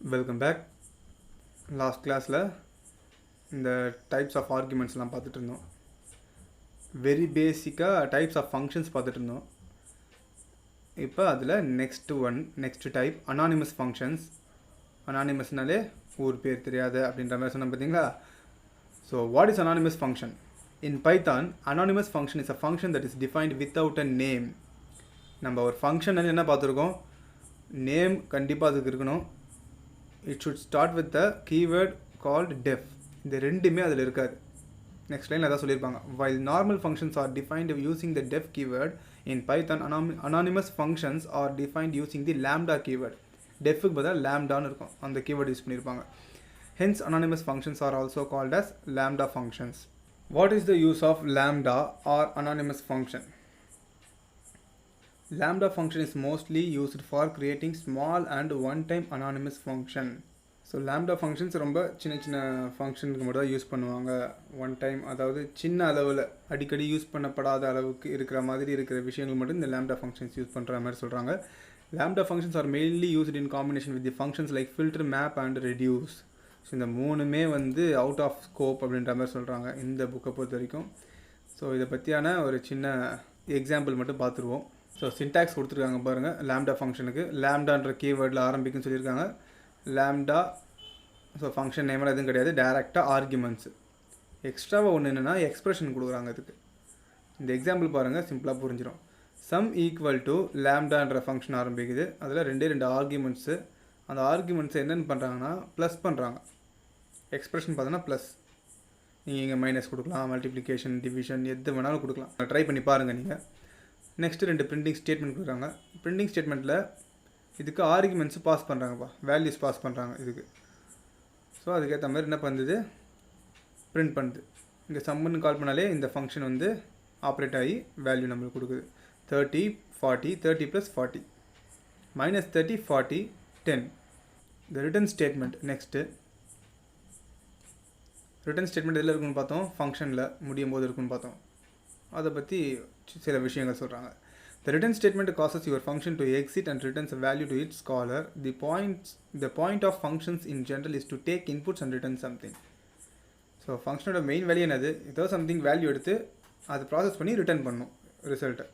Welcome back. Last கிளாஸில் இந்த types of ஆர்குமெண்ட்ஸ்லாம் பார்த்துட்டு இருந்தோம். வெரி பேசிக்காக டைப்ஸ் ஆஃப் ஃபங்க்ஷன்ஸ் பார்த்துட்டு இருந்தோம். இப்போ அதில் நெக்ஸ்ட் டைப் அனானிமஸ் ஃபங்க்ஷன்ஸ். அனானிமஸ்னாலே ஊர் பேர் தெரியாது அப்படின்ற மாதிரி சொன்னோம் பார்த்தீங்களா. So what is anonymous function? In Python anonymous function is a function that is defined without a name. நம்ம ஒரு ஃபங்க்ஷன் என்ன பார்த்துருக்கோம், நேம் கண்டிப்பாக அதுக்கு இருக்கணும். It should start with the keyword called def. இந்த ரெண்டுமே அதில் இருக்காது. நெக்ஸ்ட் லைனில் அதான் சொல்லியிருப்பாங்க. While normal functions are defined using the def keyword, in Python anonymous functions are defined using the lambda keyword. defக்கு பதிலாக lambdaன்னு இருக்கும், அந்த keyword யூஸ் பண்ணியிருப்பாங்க. Hence anonymous functions are also called as lambda functions. What is the use of lambda or anonymous function? Lambda function is mostly used for creating small and one-time anonymous function. So lambda functions ரொம்ப சின்ன ஃபங்க்ஷனுக்கு மட்டும் தான் use பண்ணுவாங்க. One time, அதாவது சின்ன அளவில் அடிக்கடி யூஸ் பண்ணப்படாத அளவுக்கு இருக்கிற மாதிரி இருக்கிற விஷயங்கள் மட்டும் இந்த lambda functions யூஸ் பண்ணுற மாதிரி சொல்கிறாங்க. Lambda functions are mainly used in combination with the functions like filter, map and reduce. So இந்த மூணுமே அவுட் ஆஃப் ஸ்கோப் அப்படின்ற மாதிரி சொல்கிறாங்க இந்த புக்கை பொறுத்த வரைக்கும். ஸோ இதை பற்றியான ஒரு சின்ன எக்ஸாம்பிள் மட்டும் பார்த்துருவோம். ஸோ சின்டாக்ஸ் கொடுத்துருக்காங்க பாருங்கள். லேம்டா ஃபங்க்ஷனுக்கு லேம்டான்ற கீவேர்டில் ஆரம்பிக்குன்னு சொல்லியிருக்காங்க. லேம்டா ஸோ ஃபங்க்ஷன் நேமெல்லாம் எதுவும் கிடையாது, டேரெக்டாக ஆர்குமெண்ட்ஸு. எக்ஸ்ட்ராவாக ஒன்று என்னென்னா எக்ஸ்ப்ரெஷன் கொடுக்குறாங்க இதுக்கு. இந்த எக்ஸாம்பிள் பாருங்கள், சிம்பிளாக புரிஞ்சிடும். சம் ஈக்குவல் டு லேம்டான்ற ஃபங்க்ஷன் ஆரம்பிக்குது. அதில் ரெண்டு ஆர்குமெண்ட்ஸு. அந்த ஆர்குமெண்ட்ஸை என்னென்னு பண்ணுறாங்கன்னா ப்ளஸ் பண்ணுறாங்க. எக்ஸ்ப்ரெஷன் பார்த்தோன்னா ப்ளஸ். நீங்கள் இங்கே மைனஸ் கொடுக்கலாம், மல்டிப்ளிகேஷன், டிவிஷன் எது வேணாலும் கொடுக்கலாம். ட்ரை பண்ணி பாருங்கள் நீங்கள். நெக்ஸ்ட்டு ரெண்டு பிரிண்டிங் ஸ்டேட்மெண்ட் கொடுக்குறாங்க. பிரிண்டிங் ஸ்டேட்மெண்ட்டில் இதுக்கு ஆர்குமெண்ட்ஸு பாஸ் பண்ணுறாங்கப்பா, வேல்யூஸ் பாஸ் பண்ணுறாங்க இதுக்கு. ஸோ அதுக்கேற்ற மாதிரி என்ன பண்ணுது, பிரிண்ட் பண்ணுது. இங்கே சம்முன்னு கால் பண்ணாலே இந்த ஃபங்க்ஷன் ஆப்ரேட் ஆகி வேல்யூ நம்மளுக்கு கொடுக்குது. 30, 40, 30 + 40, -30, 40, 10. இந்த return statement. Next return statement எதில் இருக்குன்னு பார்த்தோம், ஃபங்க்ஷனில் முடியும் போது இருக்குன்னு பார்த்தோம். அதை பற்றி சில விஷயங்கள் சொல்கிறாங்க. The return statement causes your function to exit and returns a value to its caller. The point of functions in general is to take inputs and return something. So ஃபங்க்ஷனோட மெயின் வேல்யூ என்னது, ஏதோ something value எடுத்து அதை process பண்ணி return பண்ணணும் ரிசல்ட்டை.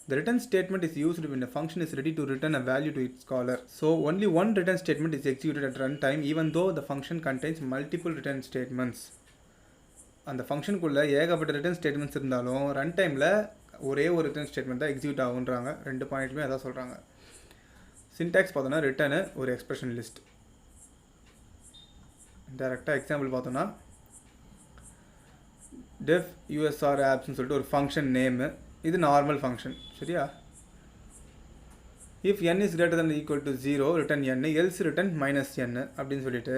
The return statement is used when a function is ready to return a value to its caller. So only one return statement is executed at runtime even though the function contains multiple return statements. அந்த ஃபங்க்ஷனுக்குள்ளே ஏகப்பட்ட return statements இருந்தாலும் run டைமில் ஒரே ஒரு return statement தான் execute ஆகுன்றாங்க. ரெண்டு பாயிண்ட்டுமே அதான் சொல்கிறாங்க. சின்டாக்ஸ் பார்த்தோன்னா ரிட்டர்னு ஒரு எக்ஸ்பிரஷன் லிஸ்ட். டேரெக்டாக எக்ஸாம்பிள் பார்த்தோன்னா டெஃப் யூஎஸ்ஆர் ஆப்ஸ்ன்னு சொல்லிட்டு ஒரு ஃபங்க்ஷன் நேமு. இது நார்மல் ஃபங்க்ஷன், சரியா? If n is greater than or equal to 0 return n, else return -n அப்படின்னு சொல்லிட்டு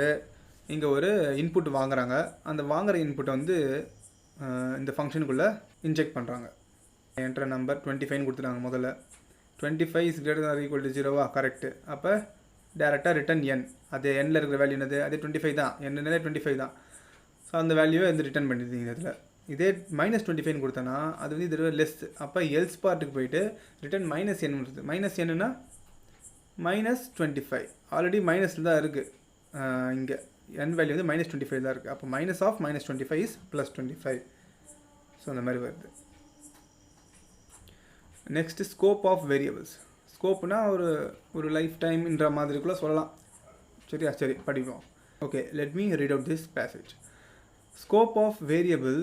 இங்கே ஒரு இன்புட் வாங்குறாங்க. அந்த வாங்குகிற இன்புட்டை இந்த ஃபங்க்ஷனுக்குள்ளே இன்ஜெக்ட் பண்ணுறாங்க. என்ட்ர நம்பர் 25 கொடுத்துட்டாங்க. முதல்ல 25 is greater than or equal to 0வா, கரெக்டு. அப்போ டேரெக்டாக ரிட்டன் n. அது n இருக்கிற வேல்யூ என்னது, அதே 25 தான். என்னன்னே 25 தான். ஸோ அந்த வேல்யூவை ரிட்டர்ன் பண்ணிடுறீங்க இதில். இதே -25 கொடுத்தனா அது இது லெஸ். அப்போ எல்ஸ் பார்ட்டுக்கு போயிட்டு ரிட்டன் -n வருது. -nனா -25. ஆல்ரெடி மைனஸில் தான் இருக்குது. இங்கே n வேல்யூ -25 தான் இருக்குது. அப்போ -25 is +25. ஸோ அந்த மாதிரி வருது. Next scope of variables. ஸ்கோப்னா ஒரு லைஃப் டைம்ன்ற மாதிரிக்குள்ளே சொல்லலாம், சரியா? சரி, படிப்போம். Okay, let me read out this passage. Scope of variable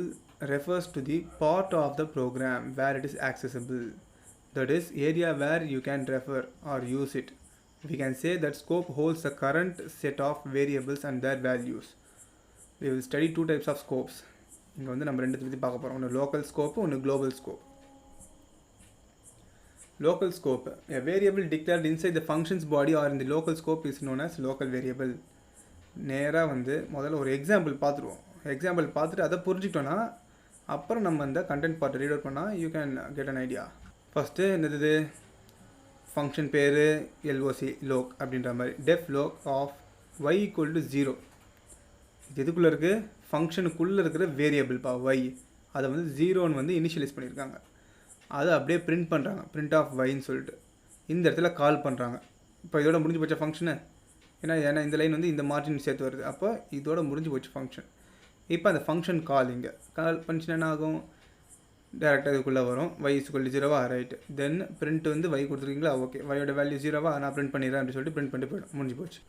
refers to the part of the program where it is accessible. That is, area where you can refer or use it. We can say that scope holds the current set of variables and their values. We will study two types of scopes. இங்கே நம்ம ரெண்டு பற்றி பார்க்க போகிறோம். ஒன்று local scope, ஒன்று global scope. Local scope. A variable declared inside the function's body or in the local scope is known as local variable. நேராக முதல்ல ஒரு எக்ஸாம்பிள் பார்த்துருவோம். எக்ஸாம்பிள் பார்த்துட்டு அதை புரிஞ்சுக்கிட்டோன்னா அப்புறம் நம்ம இந்த கண்டென்ட் பார்ட் ரீட் அவுட் பண்ணால் you can get an idea. First என்னது, ஃபங்க்ஷன் பேர் எல்ஓசி லோக் அப்படின்ற மாதிரி. Def loc of y = 0. இது எதுக்குள்ளே இருக்குது, ஃபங்க்ஷனுக்குள்ளே இருக்கிற வேரியபிள்ப்பா y. அதை 0ன்னு இனிஷியலைஸ் பண்ணியிருக்காங்க. அதை அப்படியே பிரிண்ட் பண்ணுறாங்க, பிரிண்ட் ஆஃப் yன்னு சொல்லிட்டு இந்த இடத்துல கால் பண்ணுறாங்க. இப்போ இதோட முடிஞ்சு போச்ச ஃபங்க்ஷனு ஏன்னா இந்த லைன் வந்து இந்த மார்ஜின் சேர்த்து வருது. அப்போ இதோட முடிஞ்சு போச்சு ஃபங்க்ஷன். இப்போ அந்த ஃபங்க்ஷன் கால் இங்கே கால் பண்ணிச்சுன்னா என்ன ஆகும், டேரெக்டாக இதுக்குள்ளே வரும். y = 0 right. தென் பிரிண்ட் வந்து y கொடுத்துருக்கீங்களா, ஓகே yயோட வேல்யூ 0 நான் பிரிண்ட் பண்ணிடுறேன் அப்படின்னு சொல்லிட்டு பிரிண்ட் பண்ணிட்டு போய்டும், முடிஞ்சு போச்சு.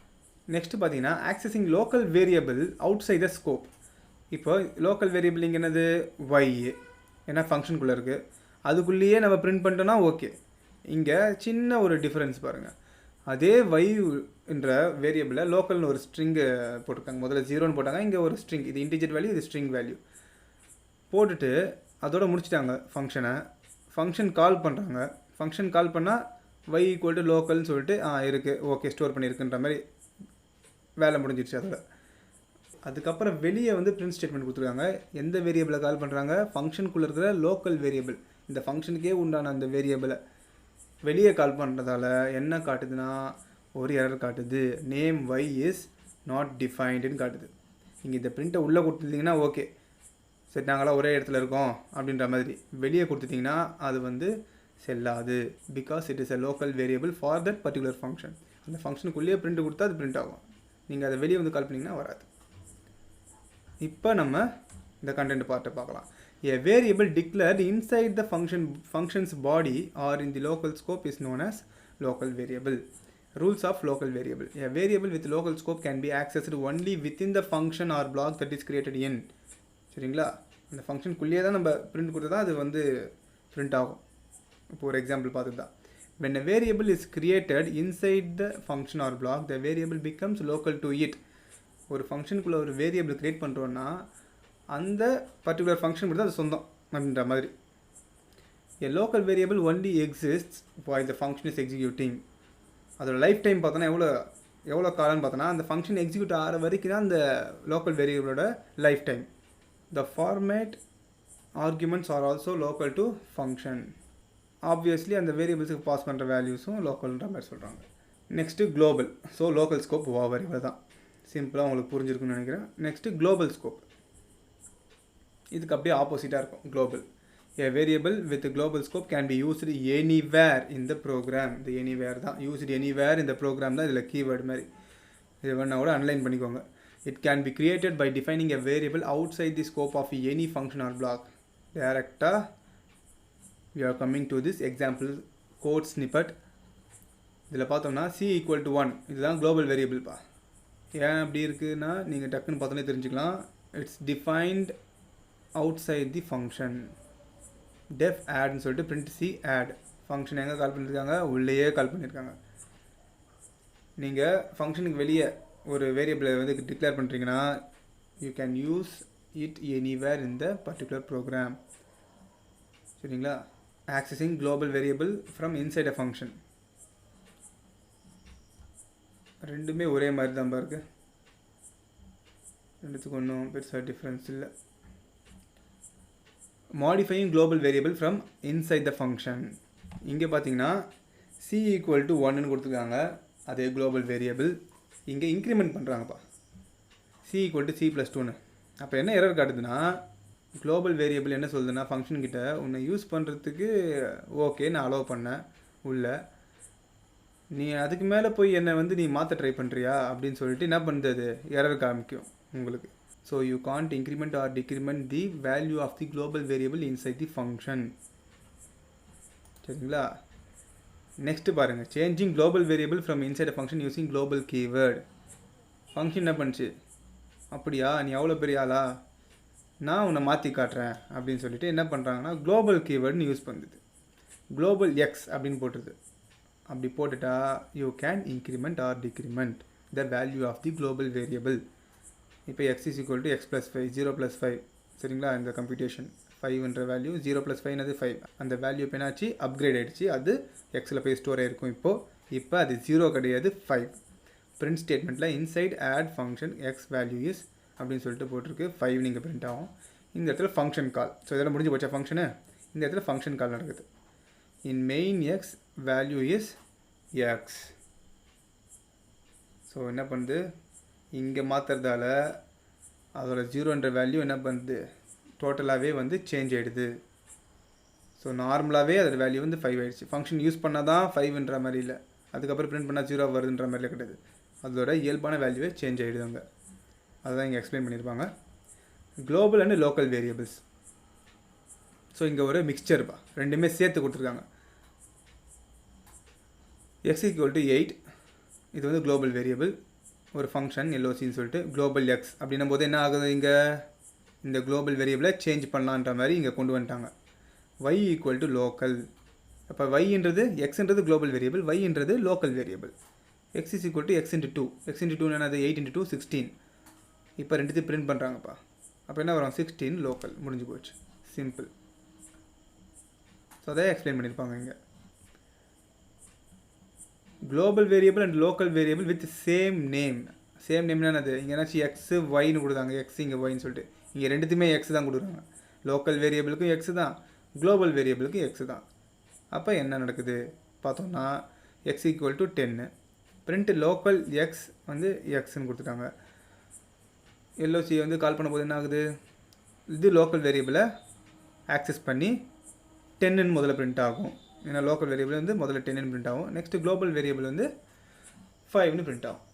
நெக்ஸ்ட் பார்த்தீங்கன்னா accessing local variable outside the scope. இப்போ லோக்கல் வேரியபிள் இங்கே என்னது y, ஏன்னா ஃபங்க்ஷனுக்குள்ளே இருக்குது, அதுக்குள்ளேயே நம்ம பிரிண்ட் பண்ணிட்டோன்னா ஓகே. இங்கே சின்ன ஒரு டிஃப்ரென்ஸ் பாருங்கள். அதே y என்ற வேரியபிளில் லோக்கல்னு ஒரு ஸ்ட்ரிங்கு போட்டிருக்காங்க. முதல்ல 0ன்னு போட்டாங்க, இங்கே ஒரு ஸ்ட்ரிங், இது இன்டிஜர் வேல்யூ, இது ஸ்ட்ரிங் வேல்யூ போட்டுட்டு அதோட முடிச்சிட்டாங்க ஃபங்க்ஷனை. ஃபங்க்ஷன் கால் பண்ணுறாங்க. ஃபங்க்ஷன் கால் பண்ணால் y = லோக்கல்னு சொல்லிட்டு இருக்குது, ஓகே ஸ்டோர் பண்ணியிருக்குன்ற மாதிரி வேலை முடிஞ்சிருச்சு அதோட. அதுக்கப்புறம் வெளியே வந்து பிரிண்ட் ஸ்டேட்மெண்ட் கொடுத்துருக்காங்க. எந்த வேரியபிளை கால் பண்ணுறாங்க, ஃபங்க்ஷனுக்குள்ளே இருக்கிற லோக்கல் வேரியபிள், இந்த ஃபங்க்ஷனுக்கே உண்டான அந்த வேரியபிளை வெளியே கால் பண்ணுறதால என்ன காட்டுதுன்னா ஒரு எரர் காட்டுது. நேம் y இஸ் நாட் டிஃபைன்டுன்னு காட்டுது. நீங்கள் இந்த பிரிண்ட்டை உள்ளே கொடுத்துருந்தீங்கன்னா ஓகே, சரி நாங்களாம் ஒரே இடத்துல இருக்கோம் அப்படின்ற மாதிரி. வெளியே கொடுத்துட்டிங்கன்னா அது வந்து செல்லாது. Because it is a local variable for that particular function. அந்த ஃபங்க்ஷனுக்குள்ளேயே பிரிண்ட் கொடுத்தா அது பிரிண்ட் ஆகும். நீங்கள் அதை வெளியே வந்து கால் பண்ணிங்கன்னா வராது. இப்போ நம்ம இந்த கண்டென்ட் பார்ட்டை பார்க்கலாம். A variable declared inside the function's body or in the local scope is known as local variable. Rules of local variable. A variable with local scope can be accessed only within the function or block that is created in. சரிங்களா, அந்த ஃபங்க்ஷனுக்குள்ளேயே தான் நம்ம print கொடுத்தா தான் அது வந்து print ஆகும். இப்போ ஒரு எக்ஸாம்பிள் பார்த்து தான், when a variable is created inside the function or block, the variable becomes local to it. ஒரு ஃபங்க்ஷனுக்குள்ளே ஒரு வேரியபிள் க்ரியேட் பண்ணுறோன்னா அந்த பர்டிகுலர் ஃபங்க்ஷன் மட்டும் தான் அது சொந்தம் அப்படின்ற மாதிரி. A local variable only exists while the function is executing. அதோட லைஃப் டைம் பார்த்தோன்னா எவ்வளோ காலம்னு பார்த்தோன்னா அந்த ஃபங்க்ஷன் எக்ஸிக்யூட் ஆகிற வரைக்கும் தான் அந்த லோக்கல் வேரியபிளோட lifetime. The format arguments are also local to function. Obviously அந்த வேரியபிள்ஸுக்கு பாஸ் பண்ணுற வேல்யூஸும் லோக்கல்ன்ற மாதிரி சொல்கிறாங்க. Next global. So local scope over, இவ்வளோ தான். சிம்பிளாக உங்களுக்கு புரிஞ்சிருக்குன்னு நினைக்கிறேன். Next global scope. இதுக்கு அப்படியே ஆப்போசிட்டாக இருக்கும் global. A variable with a global scope can be used anywhere in the program. இந்த anywhere தான், used anywhere in the program தான் இதில் கீவேர்டு மாதிரி. இது வேணால் கூட அன்லைன் பண்ணிக்கோங்க. It can be created by defining a variable outside the scope of any function or block. Directly, we are coming to this example code snippet. இதில் பார்த்தோம்னா c = 1 இதுதான் குளோபல் வேரியபிள்ப்பா. ஏன் அப்படி இருக்குன்னா நீங்கள் டக்குன்னு பார்த்தோன்னே தெரிஞ்சுக்கலாம். It's defined outside the function. Def ஆட்னு சொல்லிட்டு பிரிண்ட் சி ஆட். ஃபங்க்ஷன் எங்கே கால் பண்ணியிருக்காங்க, உள்ளேயே கால் பண்ணியிருக்காங்க. நீங்கள் ஃபங்க்ஷனுக்கு வெளியே ஒரு வேரியபிளை வந்து டிக்ளேர் பண்ணுறீங்கன்னா you can use it anywhere in the particular program. சரிங்களா, accessing global variable from inside a function. ரெண்டுமே ஒரே மாதிரி தான் பாருங்க, ரெண்டுத்துக்கு ஒன்றும் பெருசாக டிஃப்ரென்ஸ் இல்லை. Modifying global variable from inside the function. இங்கே பார்த்தீங்கன்னா c = 1ன்னு கொடுத்துருக்காங்க, அதே குளோபல் வேரியபிள். இங்கே இன்க்ரிமெண்ட் பண்ணுறாங்கப்பா, c = c+2ன்னு. அப்போ என்ன எரர் காட்டுதுன்னா, குளோபல் வேரியபிள் என்ன சொல்லுதுன்னா ஃபங்க்ஷன்கிட்ட உன்னை யூஸ் பண்ணுறதுக்கு ஓகே நான் அலோவ் பண்ணேன் உள்ள, நீ அதுக்கு மேலே போய் என்னை வந்து நீ மாற்ற ட்ரை பண்ணுறியா அப்படின்னு சொல்லிட்டு என்ன பண்ணுறது, எரர் காமிக்கும் உங்களுக்கு. So you can't increment or decrement the value of the global variable inside the function. சரிங்களா, நெக்ஸ்ட்டு பாருங்கள், changing global variable from inside function using global keyword. Function என்ன பண்ணுச்சு, அப்படியா நீ எவ்வளோ பெரிய ஆளா, நான் உன்னை மாற்றி காட்டுறேன் அப்படின்னு சொல்லிட்டு என்ன பண்ணுறாங்கன்னா குளோபல் கீவேர்டுன்னு யூஸ் பண்ணுது. குளோபல் எக்ஸ் அப்படின்னு போட்டுருது. அப்படி போட்டுட்டா you can increment or decrement the value of the global variable. இப்போ x = x + 5, 0 + 5. சரிங்களா, இந்த கம்ப்யூட்டேஷன் 5ன்ற வேல்யூ 0 + 5 5. அந்த வேல்யூ இப்போ என்னாச்சு, அப்கிரேட் ஆகிடுச்சு, அது எக்ஸில் போய் ஸ்டோர் ஆகிருக்கும். இப்போ அது 0 கிடையாது 5. பிரிண்ட் ஸ்டேட்மெண்ட்டில் inside add function x value is அப்படின்னு சொல்லிட்டு போட்டிருக்கு, 5 நீங்கள் பிரிண்ட் ஆகும். இந்த இடத்துல ஃபங்க்ஷன் கால். ஸோ இதெல்லாம் முடிஞ்சு போச்சா ஃபங்க்ஷனு, இந்த இடத்துல ஃபங்க்ஷன் கால் நடக்குது. இன் main X value is X. So என்ன பண்ணுது, இங்கே மாற்றுறதால அதோட 0ன்ற வேல்யூ என்ன பண்ணுது, டோட்டலாகவே வந்து சேஞ்ச் ஆகிடுது. ஸோ நார்மலாகவே அதோட வேல்யூ வந்து 5 ஆகிடுச்சு. ஃபங்க்ஷன் யூஸ் பண்ணால் தான் 5ன்ற மாதிரி இல்லை, அதுக்கப்புறம் பிரிண்ட் பண்ணால் 0 வருதுன்ற மாதிரிலாம் கிடையாது. அதோட இயல்பான வேல்யூவே சேஞ்ச் ஆகிடுவாங்க. அதுதான் இங்கே எக்ஸ்பிளைன் பண்ணியிருப்பாங்க. Global and local variables. So இங்கே ஒரு மிக்சர்ப்பா, ரெண்டுமே சேர்த்து கொடுத்துருக்காங்க. x = 8, இது வந்து குளோபல் வேரியபிள், ஒரு ஃபங்க்ஷன் எல்ஓசின்னு சொல்லிட்டு குளோபல் எக்ஸ் அப்படின்னும் போது என்ன ஆகுது, இங்கே இந்த குளோபல் வேரியபிளை சேஞ்ச் பண்ணலான்ற மாதிரி இங்கே கொண்டு வந்துட்டாங்க. y = local. அப்போ yன்றது எக்ஸ்ன்றது குளோபல் வேரியபிள், yன்றது local variable. x = x × 2. x × 2 என்னது 8 × 2 16. இப்போ ரெண்டுத்தையும் பிரிண்ட் பண்ணுறாங்கப்பா. அப்போ என்ன வரும், 16 லோக்கல். முடிஞ்சு போச்சு, சிம்பிள். ஸோ அதை எக்ஸ்பிளைன் பண்ணியிருப்பாங்க இங்கே. Global variable and local variable with same name. Same நேம்னா என்னது, இங்கே என்னாச்சு எக்ஸு ஒய்னு கொடுத்தாங்க, எக்ஸ் இங்கே ஒய்ன்னு சொல்லிட்டு. இங்கே ரெண்டுத்துமே எக்ஸ் தான் கொடுக்குறாங்க. லோக்கல் வேரியபிளுக்கும் எக்ஸு தான், குளோபல் வேரியபிளுக்கும் எக்ஸு தான். அப்போ என்ன நடக்குது பார்த்தோம்னா, x = 10. பிரிண்ட் லோக்கல் எக்ஸ் வந்து எக்ஸ்ன்னு கொடுத்துட்டாங்க. எல்ஓசி வந்து கால் பண்ணும்போது என்ன ஆகுது, இது லோக்கல் வேரியபிளை ஆக்சஸ் பண்ணி 10ன்னு முதல்ல பிரிண்ட் ஆகும். ஏன்னா லோக்கல் வேரியபிள் வந்து முதல்ல 10ன்னு பிரிண்ட் ஆகும். நெக்ஸ்ட்டு குளோபல் வேரியபிள் வந்து 5ன்னு பிரிண்ட் ஆகும்.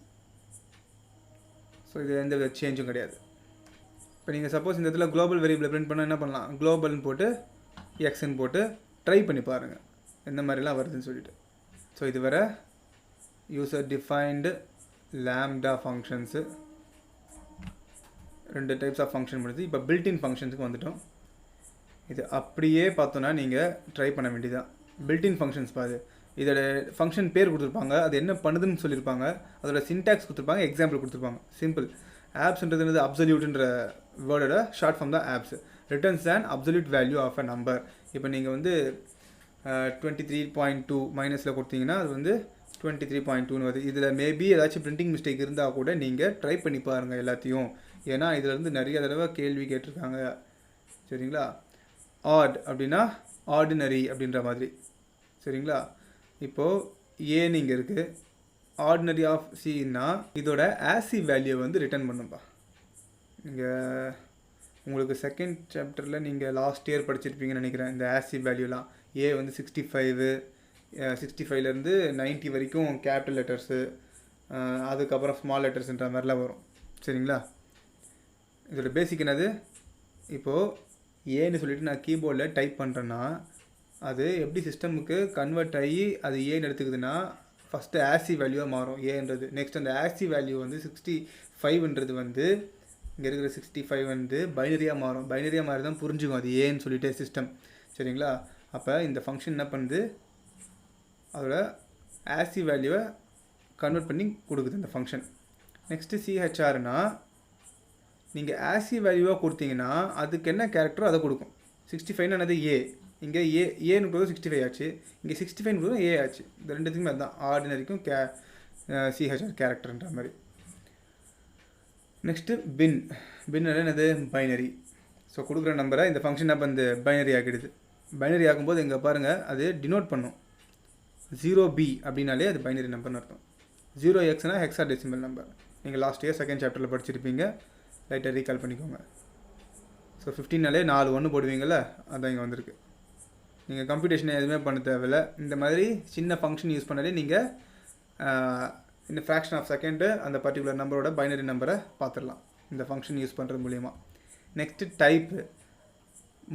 ஸோ இது எந்த வித சேஞ்சும் கிடையாது. இப்போ நீங்கள் சப்போஸ் இந்த இடத்துல குளோபல் வேரியபிளை பிரிண்ட் பண்ணால் என்ன பண்ணலாம், குளோபல்னு போட்டு எக்ஸ்ன்னு போட்டு ட்ரை பண்ணி பாருங்கள் எந்த மாதிரிலாம் வருதுன்னு சொல்லிட்டு. ஸோ இது வர user defined lambda functions, 2 types of function முடிஞ்சு. இப்போ பில்டின் ஃபங்க்ஷன்ஸுக்கு வந்துட்டோம். இது அப்படியே பார்த்தோன்னா நீங்கள் ட்ரை பண்ண வேண்டியதான். பில்டின் ஃபங்க்ஷன்ஸ் பாரு, இதோட ஃபங்க்ஷன் பேர் கொடுத்துருப்பாங்க, அது என்ன பண்ணுதுன்னு சொல்லியிருப்பாங்க, அதோட சின்டாக்ஸ் கொடுத்துருப்பாங்க, எக்ஸாம்பிள் கொடுத்துருப்பாங்க. சிம்பிள். ஆப்ஸ்ன்றது அப்சல்யூட்ன்ற வேர்டோட ஷார்ட் ஃபார்ம் தான் abs. Returns and absolute value of a number. இப்போ நீங்கள் வந்து 23.2 மைனஸில் கொடுத்தீங்கன்னா அது வந்து 23.2ன்னு வருது. இதில் மேபி ஏதாச்சும் பிரிண்டிங் மிஸ்டேக் இருந்தால் கூட நீங்கள் ட்ரை பண்ணி பாருங்கள் எல்லாத்தையும். ஏன்னா இதிலேருந்து நிறைய தடவை கேள்வி கேட்டிருக்காங்க. சரிங்களா. ஆட் அப்படின்னா ஆர்டினரி அப்படின்ற மாதிரி. சரிங்களா. இப்போது ஏன்னு இங்கே இருக்குது, ஆர்டினரி ஆஃப் சின்னா இதோட ஆசி வேல்யூ வந்து ரிட்டர்ன் பண்ணும்பா. நீங்கள் உங்களுக்கு செகண்ட் சாப்டரில் நீங்கள் லாஸ்ட் இயர் படிச்சிருப்பீங்கன்னு நினைக்கிறேன். இந்த ஆசி வேல்யூலாம் ஏ வந்து 65, 65லேருந்து 90 வரைக்கும் கேபிட்டல் லெட்டர்ஸு, அதுக்கப்புறம் ஸ்மால் லெட்டர்ஸுன்ற மாதிரிலாம் வரும். சரிங்களா. இதோட பேசிக் என்னது, இப்போது ஏன்னு சொல்லிட்டு நான் கீபோர்டில் டைப் பண்ணுறேன்னா அது எப்படி சிஸ்டமுக்கு கன்வெர்ட் ஆகி அது ஏன்னு எடுத்துக்குதுன்னா ஃபஸ்ட்டு ஆசி வேல்யூவாக மாறும் ஏன்றது. நெக்ஸ்ட் அந்த ஆசி வேல்யூ வந்து 65ன்றது வந்து இங்கே இருக்கிற 65 வந்து பைனரியாக மாறும். பைனரியாக மாறி தான் புரிஞ்சுக்கும் அது ஏன்னு சொல்லிட்டு சிஸ்டம். சரிங்களா. அப்போ இந்த ஃபங்க்ஷன் என்ன பண்ணுது, அதோட ஆசி வேல்யூவை கன்வெர்ட் பண்ணி கொடுக்குது இந்த ஃபங்க்ஷன். நெக்ஸ்ட்டு சிஹெச்ஆர்னா நீங்கள் ஆசி வேல்யூவாக கொடுத்தீங்கன்னா அதுக்கு என்ன கேரக்டரோ அதை கொடுக்கும். 65ன்னு என்னது ஏ, இங்கே ஏன்னு கொடுத்தது 65 ஆச்சு, இங்கே 65 கொடுத்தது ஏ ஆச்சு. இந்த ரெண்டுத்துக்குமே அதுதான் ஆர்டினரிக்கும் சிஹெச்ஆர் கேரக்டர்ன்ற மாதிரி. நெக்ஸ்ட்டு பின் என்னது பைனரி. ஸோ கொடுக்குற நம்பரை இந்த ஃபங்க்ஷன் அப்போ இந்த பைனரி ஆகிடுது. பைனரி ஆகும்போது இங்கே பாருங்கள் அது டினோட் பண்ணும். 0b அப்படின்னாலே அது பைனரி நம்பர்னு அர்த்தம். 0xனா ஹெக்ஸாடெசிமல் நம்பர். நீங்கள் லாஸ்ட் இயர் செகண்ட் சாப்டரில் படிச்சிருப்பீங்க, லைட்டாக ரீகால் பண்ணிக்கோங்க. ஸோ 15நாலே 4 1 போடுவீங்கள, அதான் இங்கே வந்திருக்கு. நீங்கள் கம்ப்யூட்டேஷனை எதுவுமே பண்ண தேவையில்லை. இந்த மாதிரி சின்ன ஃபங்க்ஷன் யூஸ் பண்ணாலே நீங்கள் இந்த ஃப்ராக்ஷன் ஆஃப் செகண்டு அந்த பர்டிகுலர் நம்பரோட பைனரி நம்பரை பார்த்துடலாம் இந்த ஃபங்க்ஷன் யூஸ் பண்ணுறது மூலிமா. நெக்ஸ்ட்டு டைப்பு,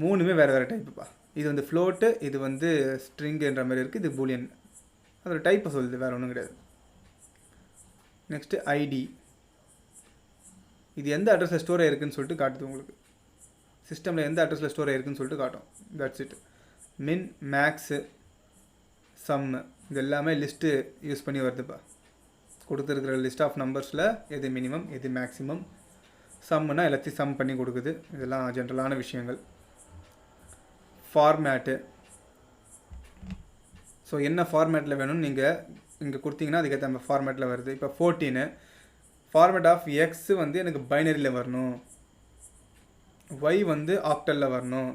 3மே வேறு டைப்புப்பா. இது வந்து ஃப்ளோட்டு, இது வந்து ஸ்ட்ரிங்குன்ற மாதிரி இருக்குது, இது பூலியன். அதோட டைப்பை சொல்லுது, வேறு ஒன்றும் கிடையாது. நெக்ஸ்ட்டு ஐடி, இது எந்த அட்ரஸில் ஸ்டோர் ஆகிருக்குன்னு சொல்லிட்டு காட்டுது உங்களுக்கு. சிஸ்டமில் எந்த அட்ரஸில் ஸ்டோர் ஆகிருக்குன்னு சொல்லிட்டு காட்டும். That's it. மின், மேக்ஸு, சம்மு, இது எல்லாமே லிஸ்ட்டு யூஸ் பண்ணி வருதுப்பா. கொடுத்துருக்கிற லிஸ்ட் ஆஃப் நம்பர்ஸில் எது மினிமம் எது மேக்ஸிமம், சம்முன்னா எல்லாத்தையும் சம் பண்ணி கொடுக்குது. இதெல்லாம் ஜென்ரலான விஷயங்கள். ஃபார்மேட்டு, ஸோ என்ன ஃபார்மேட்டில் வேணும்னு நீங்கள் இங்கே கொடுத்தீங்கன்னா அதுக்கேற்ற நம்ம ஃபார்மேட்டில் வருது. இப்போ 14 ஃபார்மேட் ஆஃப் எக்ஸ் வந்து எனக்கு பைனரியில் வரணும், ஒய் வந்து ஆக்டலில் வரணும்,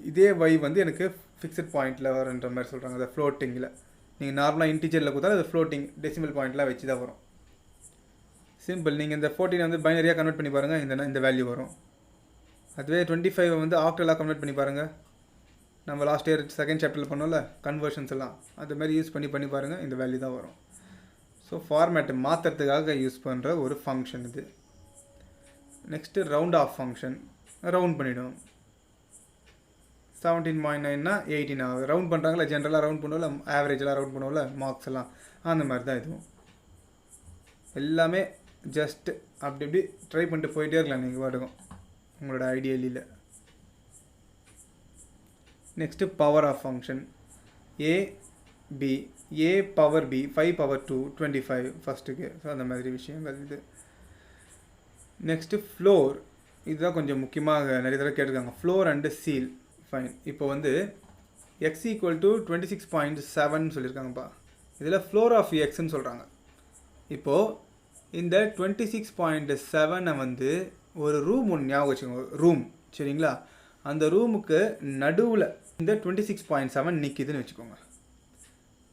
இதே ஒய் வந்து எனக்கு ஃபிக்ஸட் பாயிண்டில் வரன்ற மாதிரி சொல்கிறாங்க. அதை ஃப்ளோட்டிங்கில் நீங்கள் நார்மலாக இன்டீஜரில் கொடுத்தா அது ஃப்ளோட்டிங் டெசிமல் பாயிண்ட்லாம் வச்சு தான் வரும். சிம்பிள். நீங்கள் இந்த 14 வந்து பைனரியாக கன்வெர்ட் பண்ணி பாருங்கள், இந்த வேல்யூ வரும். அதுவே 25 வந்து ஆக்டலாக கன்வெர்ட் பண்ணி பாருங்கள். நம்ம லாஸ்ட் இயர் செகண்ட் சாப்டரில் பண்ணோம்ல கன்வர்ஷன்ஸ் எல்லாம், அது மாதிரி யூஸ் பண்ணி பாருங்கள், இந்த வேல்யூ தான் வரும். ஸோ ஃபார்மேட்டை மாற்றுறதுக்காக யூஸ் பண்ணுற ஒரு ஃபங்க்ஷன் இது. Next round of function, round பண்ணிவிடும். 17.9னா 18 ஆகுது. ரவுண்ட் பண்ணுறாங்களா, ஜென்ரலாக ரவுண்ட் பண்ணுவோம்ல, ஆவரேஜெலாம் ரவுண்ட் பண்ணுவோம்ல, மார்க்ஸ் எல்லாம் அந்த மாதிரி தான் இதுவும். எல்லாமே ஜஸ்ட்டு அப்படி இப்படி ட்ரை பண்ணிட்டு போயிட்டே இருக்கலாம் நீங்கள் பாட்டுக்கும் உங்களோட ஐடியலியில். Next power of function, A B, A power B 5 power 2 25 ஃபஸ்ட்டுக்கு. ஸோ அந்த மாதிரி விஷயங்கள் இது. நெக்ஸ்ட்டு ஃப்ளோர், இதுதான் கொஞ்சம் முக்கியமாக நிறைய தடவை கேட்டிருக்காங்க. Floor and seal. ஃபைன். இப்போ வந்து எக்ஸ் ஈக்குவல் டு 26.7 சொல்லியிருக்காங்கப்பா. இதில் ஃப்ளோர் ஆஃப் எக்ஸ்ன்னு சொல்கிறாங்க. இப்போது இந்த 26.7 வந்து ஒரு ரூம் ஒன்று ஞாபகம் வச்சுக்கோங்க, ரூம் சரிங்களா. அந்த ரூமுக்கு நடுவில் இந்த 26.7 நிற்கிதுன்னு வச்சுக்கோங்க.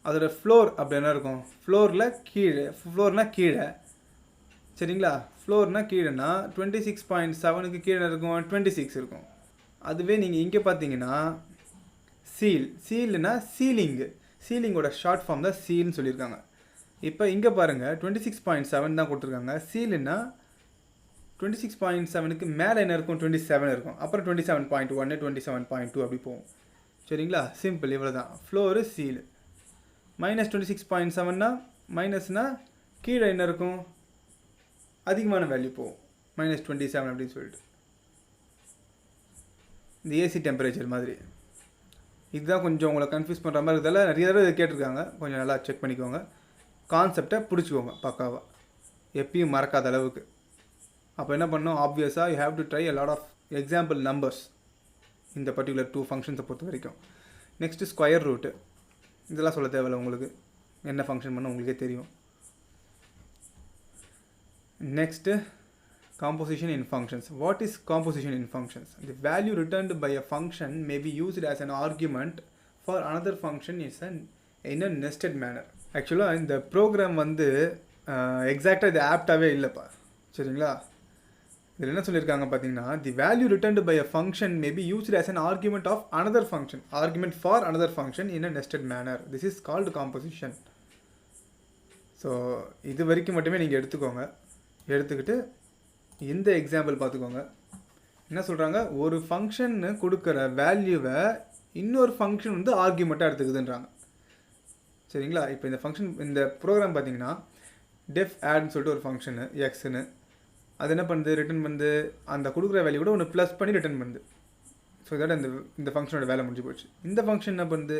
அதோட ஃப்ளோர் அப்படி என்ன இருக்கும், ஃப்ளோரில் கீழே, ஃப்ளோர்னால் கீழே சரிங்களா. ஃப்ளோர்னால் கீழேனா 26.7க்கு கீழே இருக்கும் 26 இருக்கும். அதுவே நீங்கள் இங்கே பார்த்தீங்கன்னா சீல்னா சீலிங்கு, சீலிங்கோட ஷார்ட் ஃபார்ம் தான் சீல்னு சொல்லியிருக்காங்க. இப்போ இங்கே பாருங்கள் 26.7 தான் கொடுத்துருக்காங்க. சீலுன்னா 26.7க்கு மேலே என்ன இருக்கும், 27 இருக்கும். அப்புறம் 27.1 27.2 அப்படி போகும் சரிங்களா. சிம்பிள், இவ்வளோ தான். Floor seal. -26.7னா மைனஸ்னால் கீழே என்ன இருக்கும், அதிகமான வேல்யூ போகும், -27 அப்படின்னு சொல்லிட்டு. இந்த ஏசி டெம்பரேச்சர் மாதிரி. இதுதான் கொஞ்சம் உங்களை கன்ஃபியூஸ் பண்ணுற மாதிரி இதெல்லாம் நிறைய தடவை கேட்டிருக்காங்க. கொஞ்சம் நல்லா செக் பண்ணிக்கோங்க, கான்செப்டை பிடிச்சிக்கோங்க பக்காவாக, எப்பயும் மறக்காத அளவுக்கு. அப்போ என்ன பண்ணணும், ஆப்வியஸாக you have to try a lot of example numbers இந்த பர்டிகுலர் 2 ஃபங்க்ஷன்ஸை பொறுத்த வரைக்கும். நெக்ஸ்ட்டு ஸ்கொயர் ரூட்டு, இதெல்லாம் சொல்ல தேவையில்லை, உங்களுக்கு என்ன ஃபங்க்ஷன் பண்ண உங்களுக்கே தெரியும். Next composition in functions. What is composition in functions? The value returned by a function may be used as an argument for another function in a nested manner. ஆக்சுவலாக இந்த ப்ரோக்ராம் வந்து எக்ஸாக்டாக இது ஆப்டாகவே இல்லைப்பா சரிங்களா. இதில் என்ன சொல்லியிருக்காங்க பார்த்தீங்கன்னா, the value returned by a function may be used as an argument of another function, argument for another function in a nested manner. This is called composition. So இது வரைக்கும் மட்டுமே நீங்கள் எடுத்துக்கோங்க. எடுத்துக்கிட்டு இந்த எக்ஸாம்பிள் பார்த்துக்கோங்க. என்ன சொல்கிறாங்க, ஒரு ஃபங்க்ஷன்னு கொடுக்குற வேல்யூவை இன்னொரு ஃபங்க்ஷன் வந்து ஆர்குமெண்ட்டாக எடுத்துக்குதுன்றாங்க சரிங்களா. இப்போ இந்த ஃபங்க்ஷன், இந்த ப்ரோக்ராம் பார்த்தீங்கன்னா டெஃப் ஆட்னு சொல்லிட்டு ஒரு ஃபங்க்ஷனு எக்ஸ்னு, அது என்ன பண்ணுது, ரிட்டன் பண்ணுது, அந்த கொடுக்குற வேல்யூ கூட ஒன்று ப்ளஸ் பண்ணி ரிட்டன் பண்ணுது. ஸோ இதோட இந்த ஃபங்க்ஷனோட வேலை முடிஞ்சு போச்சு. இந்த ஃபங்க்ஷன் என்ன பண்ணுது,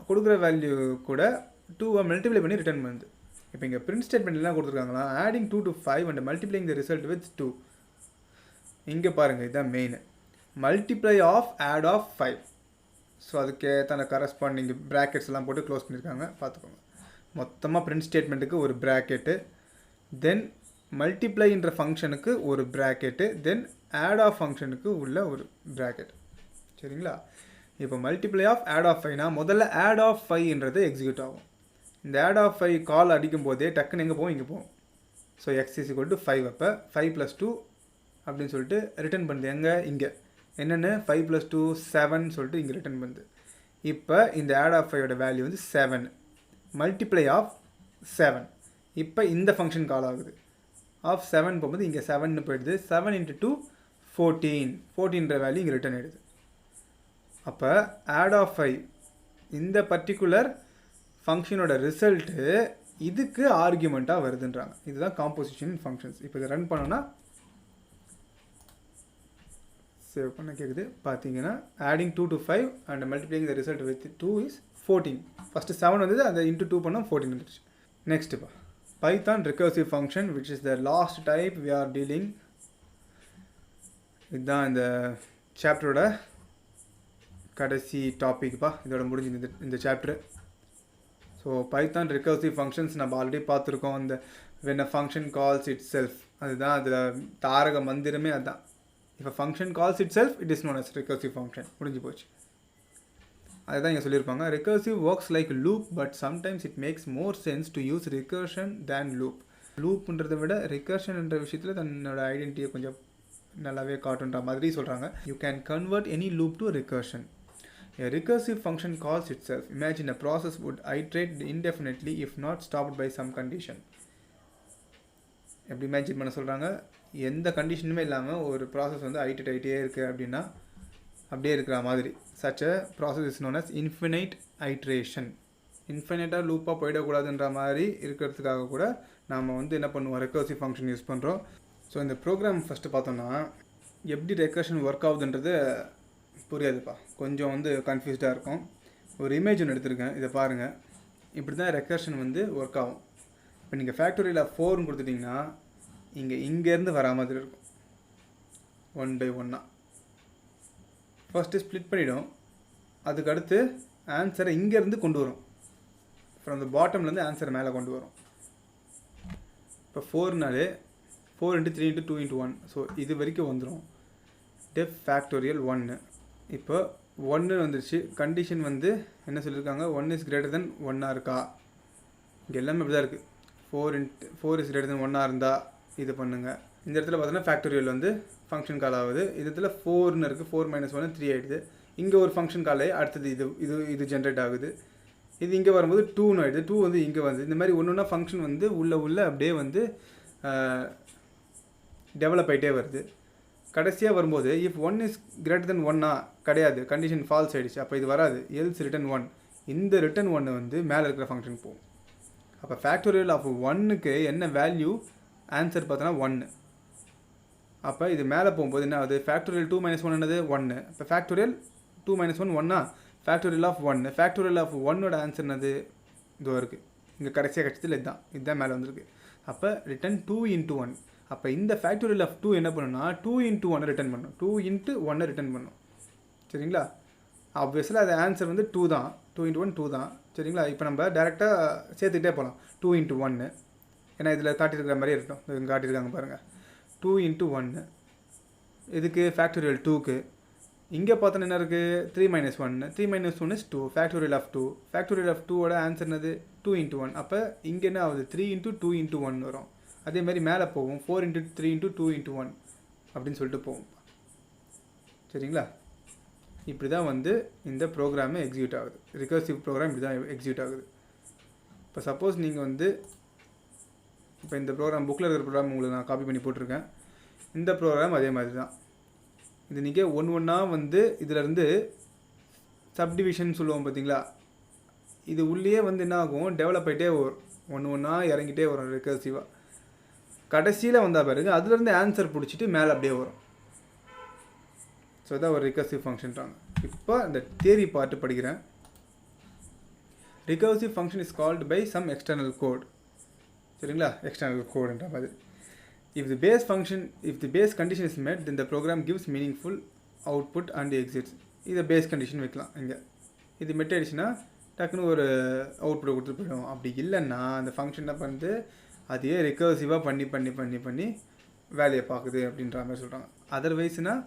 கொடுக்குற வேல்யூ கூட 2 மல்டிப்ளை பண்ணி ரிட்டன் பண்ணுது. இப்போ இங்கே பிரிண்ட் ஸ்டேட்மெண்ட்லாம் கொடுத்துருக்காங்களா, adding 2 to 5 and multiplying the result with 2. இங்கே பாருங்கள், இதுதான் main, multiply of add of 5. So அதுக்கு தன கரஸ்பாண்டிங் ப்ராக்கெட்ஸ் எல்லாம் போட்டு க்ளோஸ் பண்ணியிருக்காங்க, பார்த்துக்கோங்க. மொத்தமாக பிரிண்ட் ஸ்டேட்மெண்ட்டுக்கு ஒரு ப்ராக்கெட்டு, தென் மல்டிப்ளைன்ற ஃபங்க்ஷனுக்கு ஒரு ப்ராக்கெட்டு, தென் ஆட் ஆஃப் ஃபங்க்ஷனுக்கு உள்ள ஒரு ப்ராக்கெட் சரிங்களா. இப்போ மல்டிப்ளை ஆஃப் ஆட் ஆஃப் 5னா முதல்ல ஆட் ஆஃப் 5ன்றது எக்ஸிக்யூட் ஆகும். இந்த ஆட் ஆஃப் 5 கால் அடிக்கும் போதே டக்குன்னு எங்கே போகும், இங்கே போகும். So X is equal to 5. அப்போ 5 + 2 அப்படின்னு சொல்லிட்டு ரிட்டன் பண்ணுது. எங்கே, இங்கே என்னென்னு 5 + 2 7 சொல்லிட்டு இங்கே ரிட்டன் பண்ணுது. இப்போ இந்த ஆட் ஆஃப் 5ஓட வேல்யூ வந்து 7, மல்டிப்ளை ஆஃப் 7. இப்போ இந்த ஃபங்க்ஷன் கால் ஆகுது. ஆஃப் 7 போகும்போது இங்கே 7ன்னு போயிடுது. 7 × 2 14, 14ன்ற வேல்யூ இங்கே ரிட்டன் ஆகிடுது. அப்போ ஆட் ஆஃப் 5 இந்த பர்டிகுலர் ஃபங்க்ஷனோட ரிசல்ட்டு இதுக்கு ஆர்குமெண்ட்டாக வருதுன்றாங்க. இதுதான் காம்போசிஷன் இன் ஃபங்க்ஷன்ஸ். இப்போ இதை ரன் பண்ணோன்னா சேவ் பண்ண கேட்குது. பார்த்தீங்கன்னா adding 2 to 5 and multiplying the result with 2 is 14. First 7 வந்தது, அதை இன்ட்டு 2 பண்ணால் 14 வந்துடுச்சு. நெக்ஸ்ட்டுப்பா Python recursive function which is the last type we are dealing. இதுதான் இந்த சாப்டரோட கடைசி டாபிக்ப்பா. இதோட முடிஞ்சு இந்த chapter. So Python recursive functions நம்ம ஆல்ரெடி பார்த்துருக்கோம். இந்த when a function calls itself, அதுதான் அதில் தாரக மந்திரமே அதுதான். if a function calls itself it is known as recursive function. முடிஞ்சு போச்சு. அதுதான் இங்கே சொல்லியிருப்பாங்க. recursive works like loop but sometimes it makes more sense to use recursion than loop. லூப்ன்றதை விட recursionன்ற விஷயத்தில் தன்னோட ஐடென்டிட்டியை கொஞ்சம் நல்லாவே காட்டுன்ற மாதிரி சொல்கிறாங்க. you can convert any loop to recursion. A recursive function calls itself. Imagine a process would iterate indefinitely if not stopped by some condition. எப்படி imagine பண்ண சொல்கிறாங்க, எந்த கண்டிஷனுமே இல்லாமல் ஒரு ப்ராசஸ் வந்து ஐட்டேட் ஆகிட்டே இருக்குது அப்படின்னா அப்படியே இருக்கிற மாதிரி. such a process is known as infinite iteration. இன்ஃபினைட்டாக லூப்பாக போயிடக்கூடாதுன்ற மாதிரி இருக்கிறதுக்காக கூட நாம் வந்து என்ன பண்ணுவோம், ரெக்கர்சிவ் ஃபங்க்ஷன் யூஸ் பண்ணுறோம். ஸோ இந்த ப்ரோக்ராம் ஃபஸ்ட்டு பார்த்தோன்னா எப்படி ரெக்கர்ஷன் ஒர்க் ஆகுதுன்றது புரியாதுப்பா, கொஞ்சம் வந்து கன்ஃபியூஸ்டாக இருக்கும். ஒரு இமேஜ் ஒன்று எடுத்திருக்கேன், இதை பாருங்கள். இப்படி தான் ரெக்கர்ஷன் வந்து ஒர்க் ஆகும். இப்போ நீங்கள் ஃபேக்டோரியல் ஆஃப் 4ன்னு கொடுத்துட்டிங்கன்னா இங்கேருந்து வரா மாதிரி இருக்கும், 1 by 1. ஃபஸ்ட்டு ஸ்ப்ளிட் பண்ணிவிடும், அதுக்கடுத்து ஆன்சரை இங்கேருந்து கொண்டு வரும், ஃப்ரம் த பாட்டம்லேருந்து ஆன்சரை மேலே கொண்டு வரும். இப்போ 4நாலே 4 × 3 × 2 × 1, ஸோ இது வரைக்கும் வந்துடும். Def factorial 1. இப்போ 1 வந்துருச்சு. கண்டிஷன் வந்து என்ன சொல்லியிருக்காங்க, 1 is greater than 1 இருக்கா, இங்கே எல்லாமே இப்படி தான் இருக்குது. 4 is greater than 1 இருந்தால் இது பண்ணுங்கள். இந்த இடத்துல பார்த்தோன்னா ஃபேக்டோரியல் வந்து ஃபங்க்ஷன் கால் ஆகுது. இது இடத்துல 4ன்னு இருக்குது, 4 - 1 3 ஆகிடுது. இங்கே ஒரு ஃபங்க்ஷன் கால் ஆகி அடுத்தது இது ஜென்ரேட் ஆகுது. இது இங்கே வரும்போது 2ன்னு ஆகிடுது, 2 வந்து இங்கே வந்து இந்த மாதிரி ஒன்று ஒன்றா ஃபங்க்ஷன் வந்து உள்ளே அப்படியே வந்து டெவலப் ஆகிட்டே வருது. கடைசியாக வரும்போது இஃப் 1 is greater than 1 கிடையாது, கண்டிஷன் ஃபால்ஸ் ஆகிடுச்சு, அப்போ இது வராது. எல்ஸ் ரிட்டன் 1, இந்த ரிட்டன் 1 வந்து மேலே இருக்கிற ஃபங்க்ஷன் போகும். அப்போ ஃபேக்டோரியல் ஆஃப் 1க்கு என்ன வேல்யூ ஆன்சர் பார்த்தோன்னா 1. அப்போ இது மேலே போகும்போது என்ன ஆகுது, ஃபேக்டோரியல் 2 - 1 என்னது 1. இப்போ factorial 2 - 1 1 factorial of 1. Factorial of 1ஓட ஆன்சர் என்னது இதோ இருக்குது, இங்கே கடைசியாக கட்சத்தில் இதுதான் மேலே வந்திருக்கு. அப்போ ரிட்டன் 2 × 1. அப்போ இந்த ஃபேக்டோரியல் ஆஃப் 2 என்ன பண்ணுன்னா 2 × 1 ரிட்டன் பண்ணும், 2 × 1 ரிட்டன் பண்ணும். சரிங்களா, ஆப்வியஸில் அது ஆன்சர் வந்து 2 தான், 2 × 1 2 தான். சரிங்களா, இப்போ நம்ம டேரெக்டாக சேர்த்துக்கிட்டே போகலாம். 2 × 1, ஏன்னா இதில் காட்டியிருக்கிற மாதிரியே இருக்கட்டும், இங்கே காட்டியிருக்காங்க பாருங்கள். 2 × 1 இதுக்கு ஃபேக்டோரியல் 2க்கு. இங்கே பார்த்தோன்னா என்ன இருக்குது, 3 - 1. 3 - 1 is 2. Factorial of 2. Factorial of 2ஓட ஆன்சர் என்னது 2 × 1. அப்போ இங்கே என்ன ஆகுது, 3 × 2 × 1 வரும். அதே மாதிரி மேலே போகும், 4 × 3 × 2 × 1 அப்படின்னு சொல்லிட்டு போகும். சரிங்களா, இப்படி தான் வந்து இந்த ப்ரோக்ராமே எக்ஸிக்யூட் ஆகுது. ரிகர்சிவ் ப்ரோக்ராம் இப்படி தான் எக்ஸிக்யூட் ஆகுது. இப்போ சப்போஸ் நீங்கள் வந்து இப்போ இந்த ப்ரோக்ராம் புக்கில் இருக்கிற ப்ரோக்ராம் உங்களுக்கு நான் காப்பி பண்ணி போட்டிருக்கேன். இந்த ப்ரோக்ராம் அதே மாதிரி தான். இது நீங்கள் ஒன்றா வந்து இதிலேருந்து சப்டிவிஷன் சொல்லுவோம் பார்த்தீங்களா, இது உள்ளே வந்து என்ன ஆகும், டெவலப் ஆகிட்டே வரும், ஒன்றா இறங்கிட்டே வரும் ரிகர்சிவாக. கடைசியில் வந்தால் பாருங்க அதுலேருந்து ஆன்சர் பிடிச்சிட்டு மேலே அப்படியே வரும். ஸோ இதான் ஒரு ரிகர்சிவ் ஃபங்க்ஷன்றாங்க. இப்போ இந்த தியரி பார்ட்டு படிக்கிறேன். Recursive function is called by some external code. சரிங்களா, எக்ஸ்டர்னல் கோடுன்ற மாதிரி. If the base condition is met, then the program gives meaningful output and exits. இதை பேஸ் கண்டிஷன் வைக்கலாம். இங்கே இது மெட் ஆகிடுச்சுன்னா டக்குன்னு ஒரு அவுட்புட்டை கொடுத்துட்டு போயிடும். அப்படி இல்லைன்னா அந்த ஃபங்க்ஷன் என்ன பண்ணுறது, அதையே ரிகர்சிவாக பண்ணி வேலையை பார்க்குது அப்படின்ற மாதிரி சொல்கிறாங்க. அதர்வைஸ்னால்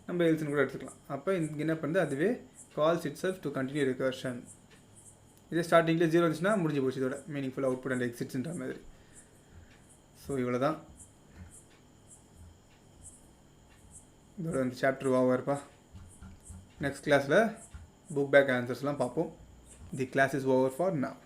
நம்ம எல்ஸ்ன்னு கூட எடுத்துக்கலாம். அப்போ இங்கே என்ன பண்ணுறது, அதுவே calls it self to continue recursion. இதே ஸ்டார்டிங்கில் 0 இருந்துச்சுன்னா முடிஞ்சு போச்சு இதோட மீனிங்ஃபுல் அவுட்புட் அண்ட் எக்ஸிட்ஸ்ன்ற மாதிரி. ஸோ இவ்வளோ தான் இதோட இந்த சாப்டர் ஓவர்ப்பா. நெக்ஸ்ட் கிளாஸில் புக் பேக் ஆன்சர்ஸ்லாம் பார்ப்போம். The class is over for now.